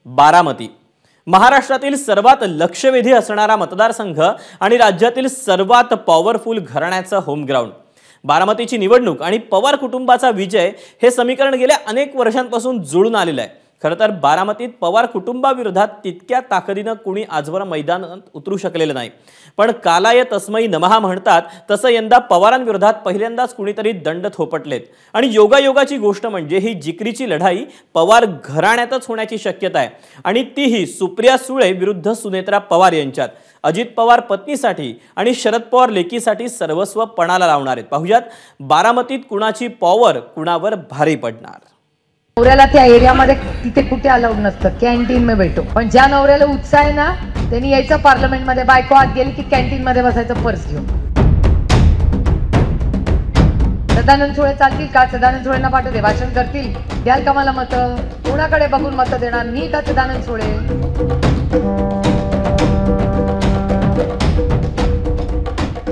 बारामती महाराष्ट्रातील सर्वात लक्षवेधी असणारा मतदारसंघ आणि राज्यातील सर्वात पॉवरफुल घराण्याचं होम ग्राउंड। बारामतीची निवडणूक आणि पवार कुटुंबाचा विजय हे समीकरण गेल्या अनेक वर्षांपासून जुळून आलेलं आहे। खरं तर बारामतीत पवार कुटुंबाविरोधात तितक्या ताकदीने कुणी आजवर मैदानात उतरू शकलेलं नाही, पण कालाय तस्मै नमः म्हणतात तसं यंदा पवारांविरोधात पहिल्यांदाच कुणीतरी दंड थोपटलेत। आणि योगायोगाची गोष्ट म्हणजे ही जिकरीची लढाई पवार घराण्यातच होण्याची शक्यता आहे, आणि तीही सुप्रिया सुळे विरुद्ध सुनेत्रा पवार यांच्यात। अजित पवार पत्नीसाठी आणि शरद पवार लेकीसाठी सर्वस्व पणाला लावणार आहेत। पाहुयात बारामतीत कुणाची पॉवर कुणावर भारी पडणार। नवऱ्याला त्या एरियामध्ये तिथे कुठे अलाउड नसतं, कॅन्टीन में भेटो, पण ज्या नवऱ्याला उत्साह आहे ना त्यांनी यायचं पार्लमेंट मध्ये, बायको आत गेली की कॅन्टीन मध्ये बसायचं पर्स घेऊन। सदानंद सुळे चालतील का? सदानंद सुळेंना पाठवते, भाषण करतील, द्याल का मला मत? कोणाकडे बघून मत देणार? मी का सदानंद सुळे?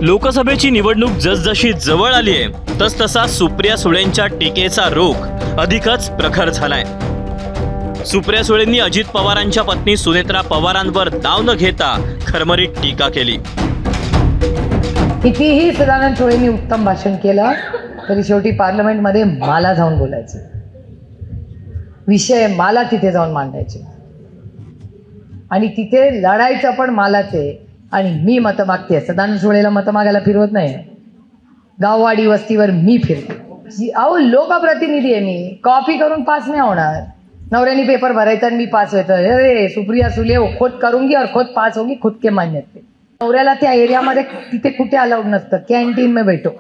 लोकसभेची निवडणूक जसजशी जवळ आली आहे तसतसा सुप्रिया सुळेंच्या टीकेचा रोख अधिकच प्रखर झालाय। सुप्रिया सुळेंनी अजित पवारांच्या पत्नी सुनेत्रा पवारांवर दाव न घेता खरमरीत टीका केली। कितीही सदानंद सुळेंनी उत्तम भाषण केलं तरी शेवटी पार्लमेंट मध्ये मला जाऊन बोलायचे, विषय मला तिथे जाऊन मांडायचे, आणि तिथे लढायचं पण मलाच आहे। आणि मी मत मागते, सदानंद सुळेला मत मागायला फिरवत नाही, गाववाडी वस्तीवर मी फिरते। अहो लोकप्रतिनिधी आहे मी, कॉपी करून पास नाही होणार। नवऱ्यानी पेपर भरायचा आणि मी पास व्हायचं? अरे सुप्रिया सुळे खुद करूंगी और खुद पास होगी, खुद के मान्य थे। नवऱ्याला त्या एरियामध्ये तिथे कुठे अलाउड नसतं, कॅन्टीन में भेटो।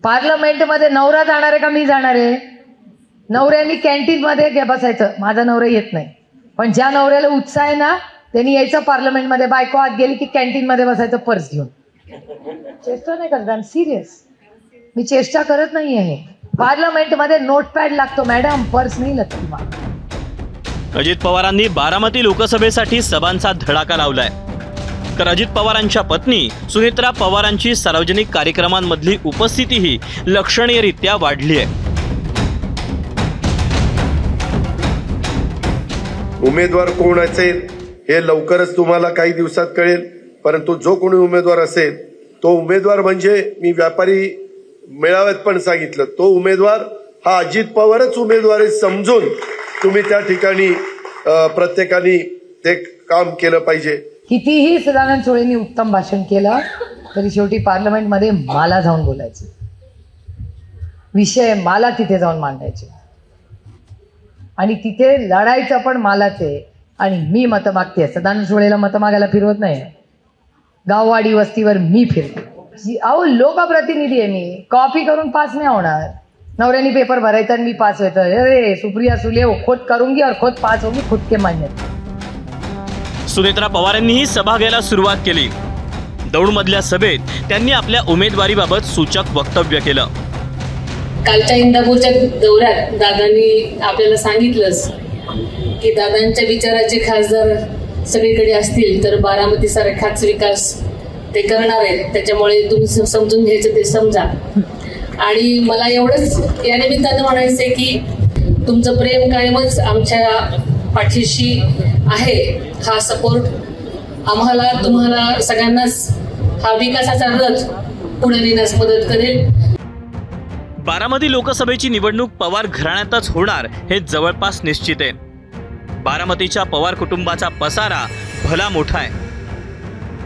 पार्लमेंट मध्ये नवरा जाणार आहे का मी जाणार आहे? नवऱ्यानी कॅन्टीन मध्ये बसायचं, माझा नवरा येत नाही, पण ज्या नवऱ्याला उत्साह आहे ना त्यांनी यायचं पार्लमेंट मध्ये, बायको आत गेली की कॅन्टीन मध्ये बसायचं पर्स घेऊन। चेष्टा नाही करत, सिरियस, मी चेष्टा करत नाही आहे। पार्लमेंट मध्ये नोटपॅड लागतो मॅडम, पर्स नाही लागतो। अजित पवारांनी बारामती लोकसभेसाठी सभांचा धडाका लावलाय, तर अजित पवारांच्या पत्नी सुनेत्रा पवारांची सार्वजनिक कार्यक्रमांमधली उपस्थितीही लक्षणीयरित्या वाढली आहे। उमेदवार कोण असेल हे लवकरच तुम्हाला काही दिवसात कळेल, परंतु जो कोणी उमेदवार असेल तो उमेदवार म्हणजे मी व्यापारी मेळाव्यात पण सांगितलं, तो उमेदवार हा अजित पवारच उमेदवार आहे समजून तुम्ही त्या ठिकाणी प्रत्येकाने ते काम केलं पाहिजे। कितीही सदानंद सुळेंनी उत्तम भाषण केलं तरी शेवटी पार्लमेंट मध्ये मला जाऊन बोलायचे, विषय मला तिथे जाऊन मांडायचे, आणि तिथे लढायचं पण मलाच आहे। आणि मी मत मागते, सदानंद सुळेला मत मागायला फिरवत नाही, गाववाडी वस्तीवर मी फिरते। अहो लोकप्रतिनिधी आहे मी, कॉपी करून पास नाही होणार। नवऱ्यानी पेपर भरायचा आणि मी पास व्हायचं? अरे सुप्रिया सुळे खुद करूंगी और खुद पास होगी, खुद के मान्य थे। सुनेत्रा पवारांनीही सभा घ्यायला सुरुवात केली। दौंडमधल्या सभेत त्यांनी आपल्या उमेदवारीबाबत सूचक वक्तव्य केलं। कालच्या इंदापूरच्या दौऱ्यात दादांनी आपल्याला सांगितलंच की दादांच्या विचाराचे खासदार सगळीकडे असतील तर बारामती सारखाच विकास ते करणार आहेत, त्याच्यामुळे तुम्ही समजून घ्यायचं ते समजा। आणि मला एवढंच या निमित्तानं म्हणायचंय की तुमचं प्रेम कायमच आमच्या पाठीशी आहे, हा सपोर्ट आम्हाला तुम्हाला सगळ्यांनाच हा विकासाचा रथ पुढे नेण्यास मदत करेल। बारामती लोकसभेची निवडणूक पवार घराण्यातच होणार हे जवळपास निश्चित आहे। बारामतीच्या पवार कुटुंबाचा पसारा भला मोठा आहे।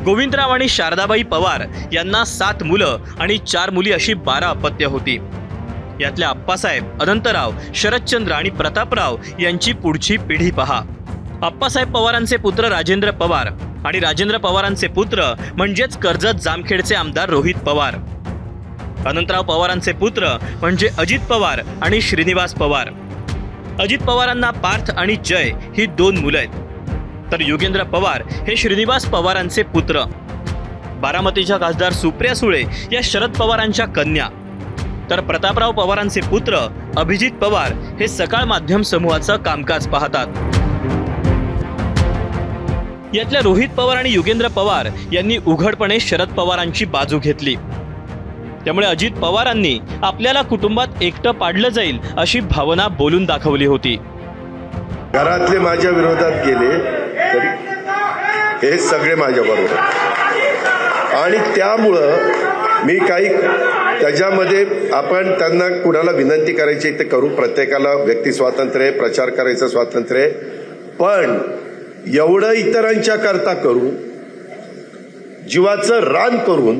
गोविंदराव आणि शारदाबाई पवार यांना 7 मुलं आणि 4 मुली अशी 12 अपत्य होती। यातल्या अप्पासाहेब, अनंतराव, शरदचंद्र आणि प्रतापराव यांची पुढची पिढी पहा। अप्पासाहेब पवारांचे पुत्र राजेंद्र पवार आणि राजेंद्र पवारांचे पुत्र म्हणजेच कर्जत जामखेडचे आमदार रोहित पवार। अनंतराव पवारांचे पुत्र म्हणजे अजित पवार आणि श्रीनिवास पवार। अजित पवारांना पार्थ आणि जय ही 2 मुलं आहेत, तर योगेंद्र पवार हे श्रीनिवास पवारांचे पुत्र। बारामतीच्या खासदार सुप्रिया सुळे या शरद पवारांच्या कन्या, तर प्रतापराव पवारांचे पुत्र अभिजित पवार हे सकाळ माध्यम समूहाचं कामकाज पाहतात। यातल्या रोहित पवार आणि योगेंद्र पवार यांनी उघडपणे शरद पवारांची बाजू घेतली। त्यामुळे अजित पवारांनी आपल्याला कुटुंबात एकटं पाडलं जाईल अशी भावना बोलून दाखवली होती। घरातले माझ्या विरोधात गेले तरी हे सगळे माझ्या बरोबर, आणि त्यामुळं मी काही त्याच्यामध्ये आपण त्यांना कुणाला विनंती करायची ते करू, प्रत्येकाला व्यक्ती स्वातंत्र्य आहे, प्रचार करायचं स्वातंत्र्य आहे, पण एवढं इतरांच्या करता करू, जीवाचं रान करून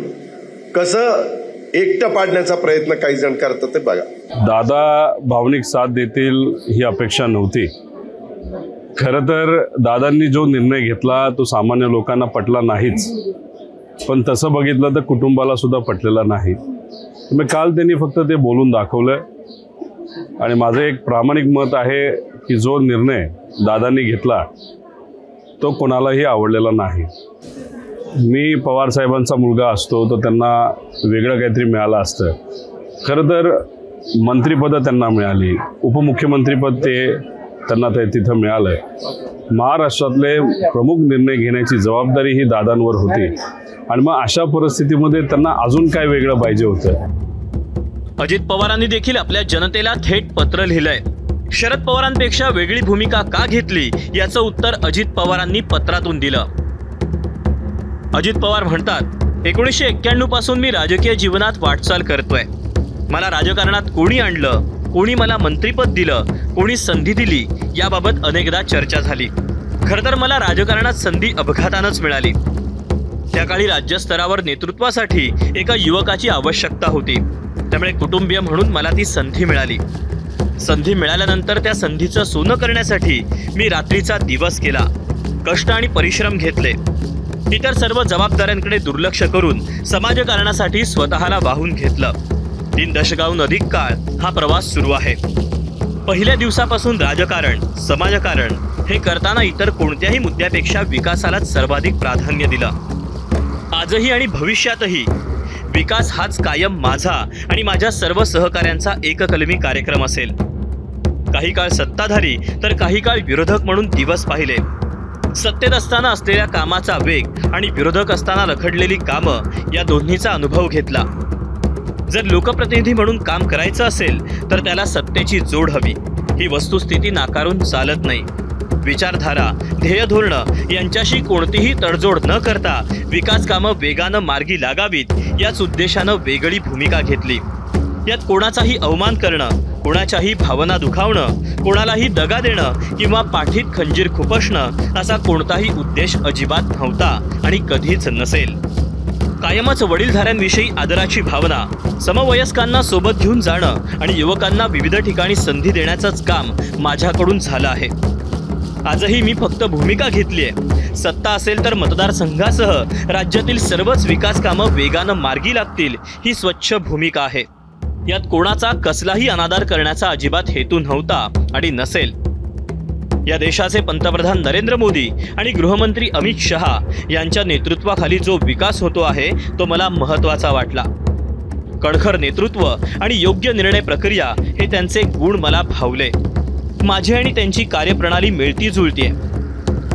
कसं एकटं पाडण्याचा प्रयत्न काही जण करतात ते बघा. दादा भावनिक साथ देतील ही अपेक्षा नव्हती. खरं तर दादांनी जो निर्णय घेतला तो सामान्य लोकांना पटला नाहीच, पण तसं बघितलं तर कुटुंबाला सुद्धा पटलेला नाही. मग काल त्यांनी फक्त ते बोलून दाखवलं आणि माझं एक प्रामाणिक मत आहे की जो निर्णय दादांनी घेतला तो कोणालाही आवडलेला नाही. मी पवार साहेबांचा मुलगा असतो तर त्यांना वेगळं काहीतरी मिळालं असतं. खरं तर मंत्रिपदं त्यांना मिळाली, उपमुख्यमंत्रीपद त्यांना तिथं मिळालं. महाराष्ट्रातले प्रमुख निर्णय घेण्याची जबाबदारी ही दादांवर होती आणि मग अशा परिस्थितीमध्ये त्यांना अजून काय वेगळं पाहिजे होतं. अजित पवारांनी देखील आपल्या जनतेला थेट पत्र लिहिलंय. शरद पवारांपेक्षा वेगळी भूमिका का घेतली याचं उत्तर अजित पवारांनी पत्रातून दिलं. अजित पवार म्हणतात, 1991 पासून मी राजकीय जीवनात वाटचाल करतोय. मला राजकारणात कोणी आणलं, कोणी मला मंत्रिपद दिलं, कोणी संधी दिली याबाबत अनेकदा चर्चा झाली. खरं तर मला राजकारणात संधी अपघातानंच मिळाली. त्या काळी राज्यस्तरावर नेतृत्वासाठी एका युवकाची आवश्यकता होती, त्यामुळे कुटुंबीय म्हणून मला ती संधी मिळाली. संधी मिळाल्यानंतर त्या संधीचं सोनं करण्यासाठी मी रात्रीचा दिवस केला, कष्ट आणि परिश्रम घेतले. इतर सर्व जबाबदाऱ्यांकडे दुर्लक्ष करून समाजकारणासाठी स्वतःला वाहून घेतलं. 3 दशकाहून अधिक काळ हा प्रवास सुरू आहे. पहिल्या दिवसापासून राजकारण, समाजकारण हे करताना इतर कोणत्याही मुद्द्यापेक्षा विकासालाच सर्वाधिक प्राधान्य दिलं. आजही आणि भविष्यातही विकास हाच कायम माझा आणि माझ्या सर्व सहकाऱ्यांचा एककलमी कार्यक्रम असेल. काही काळ सत्ताधारी तर काही काळ विरोधक म्हणून दिवस पाहिले. सत्तेत असताना असलेल्या कामाचा वेग आणि विरोधक असताना रखडलेली कामं या दोन्हीचा अनुभव घेतला. जर लोकप्रतिनिधी म्हणून काम करायचं असेल तर त्याला सत्तेची जोड हवी. ही वस्तुस्थिती नाकारून चालत नाही. विचारधारा, ध्येयधोरणं यांच्याशी कोणतीही तडजोड न करता विकास कामं वेगानं मार्गी लागावीत याच उद्देशानं वेगळी भूमिका घेतली. यात कोणाचाही अवमान करणं, कोणाच्याही भावना दुखावणं, कोणालाही दगा देणं किंवा पाठीत खंजीर खुपसणं असा कोणताही उद्देश अजिबात नव्हता आणि कधीच नसेल. कायमच वडीलधाऱ्यांविषयी आदराची भावना, समवयस्कांना सोबत घेऊन जाणं आणि युवकांना विविध ठिकाणी संधी देण्याचंच काम माझ्याकडून झालं आहे. आजही मी फक्त भूमिका घेतली आहे. सत्ता असेल तर मतदारसंघासह राज्यातील सर्वच विकास कामं वेगानं मार्गी लागतील ही स्वच्छ भूमिका आहे. यात कोणाचा कसलाही अनादर करण्याचा अजिबात हेतू नव्हता आणि नसेल. या देशाचे पंतप्रधान नरेंद्र मोदी आणि गृहमंत्री अमित शहा यांच्या नेतृत्वाखाली जो विकास होतो आहे तो मला महत्त्वाचा वाटला. कणखर नेतृत्व आणि योग्य निर्णय प्रक्रिया हे त्यांचे गुण मला भावले. माझी आणि त्यांची कार्यप्रणाली मिळती जुळतीये.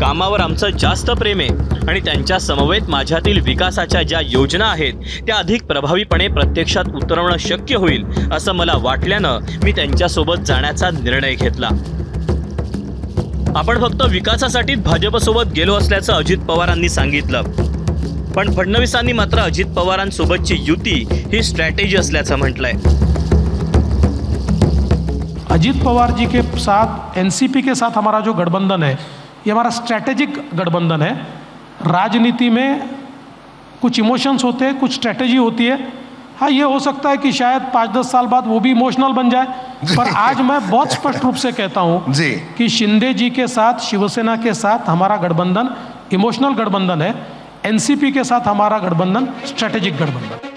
कामावर आमचं जास्त प्रेम आहे आणि त्यांच्या समवेत माझ्यातील विकासाच्या ज्या योजना आहेत त्या अधिक प्रभावीपणे प्रत्यक्षात उतरवणं शक्य होईल असं मला वाटल्यानं मी त्यांच्यासोबत जाण्याचा निर्णय घेतला. आपण फक्त विकासासाठीच भाजपसोबत गेलो असल्याचं अजित पवारांनी सांगितलं, पण फडणवीसांनी मात्र अजित पवारांसोबतची युती ही स्ट्रॅटेजी असल्याचं म्हटलंय. अजित पवार जी के साथ एनसीपी के साथ हमारा जो गठबंधन है ये हमारा स्ट्रैटेजिक गठबंधन है. राजनीति में कुछ इमोशंस होते हैं, कुछ स्ट्रैटेजी होती है. हाँ, ये हो सकता है कि शायद 5-10 साल बाद वो भी इमोशनल बन जाए, पर आज मैं बहुत स्पष्ट रूप से कहता हूँ कि शिंदे जी के साथ, शिवसेना के साथ हमारा गठबंधन इमोशनल गठबंधन है. एनसीपी के साथ हमारा गठबंधन स्ट्रैटेजिक गठबंधन.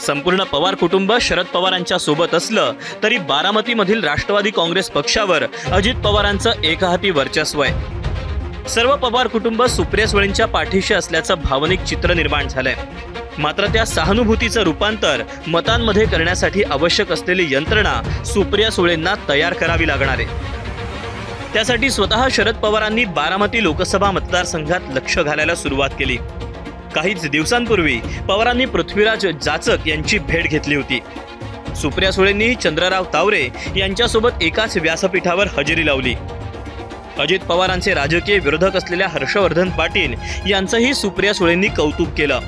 संपूर्ण पवार कुटुंब शरद पवारांच्या सोबत असलं तरी बारामतीमधील राष्ट्रवादी काँग्रेस पक्षावर अजित पवारांचं एकहाती वर्चस्व आहे. सर्व पवार कुटुंब सुप्रिया सुळेंच्या पाठीशी असल्याचं भावनिक चित्र निर्माण झालंय. मात्र त्या सहानुभूतीचं रूपांतर मतांमध्ये करण्यासाठी आवश्यक असलेली यंत्रणा सुप्रिया सुळेंना तयार करावी लागणार आहे. त्यासाठी स्वतः शरद पवारांनी बारामती लोकसभा मतदारसंघात लक्ष घालायला सुरुवात केली. काहीच दिवसांपूर्वी पवारांनी पृथ्वीराज जाचक यांची भेट घेतली होती. सुप्रिया सुळेंनी चंद्रराव तावरे यांच्यासोबत एकाच व्यासपीठावर हजेरी लावली. अजित पवारांचे राजकीय विरोधक असलेल्या हर्षवर्धन पाटील यांचंही सुप्रिया सुळेंनी कौतुक केलं.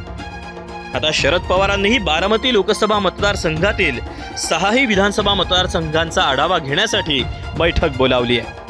आता शरद पवारांनीही बारामती लोकसभा मतदारसंघातील 6ही विधानसभा मतदारसंघांचा आढावा घेण्यासाठी बैठक बोलावली आहे.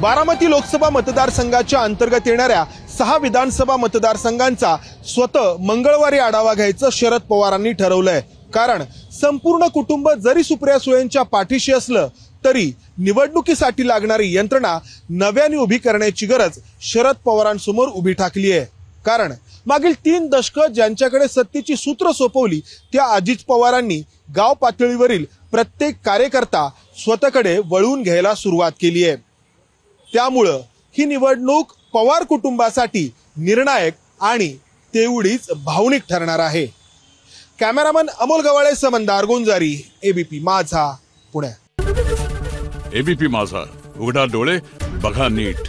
बारामती लोकसभा मतदारसंघाच्या अंतर्गत येणाऱ्या 6 विधानसभा मतदारसंघांचा स्वतः मंगळवारी आढावा घ्यायचं शरद पवारांनी ठरवलंय. कारण संपूर्ण कुटुंब जरी सुप्रिया सुळेंच्या पाठीशी असलं तरी निवडणुकीसाठी लागणारी यंत्रणा नव्याने उभी करण्याची गरज शरद पवारांसमोर उभी ठाकली आहे. कारण मागील 3 दशकं ज्यांच्याकडे सत्तेची सूत्र सोपवली त्या अजित पवारांनी गाव पातळीवरील प्रत्येक कार्यकर्ता स्वतःकडे वळवून घ्यायला सुरुवात केली आहे. त्यामुळं ही निवडणूक पवार कुटुंबासाठी निर्णायक आणि तेवढीच भावनिक ठरणार आहे. कॅमेरामन अमोल गवाळे समंदार गुंजारी, एबीपी माझा, पुणे. एबीपी माझा, उघडा डोळे बघा नीट.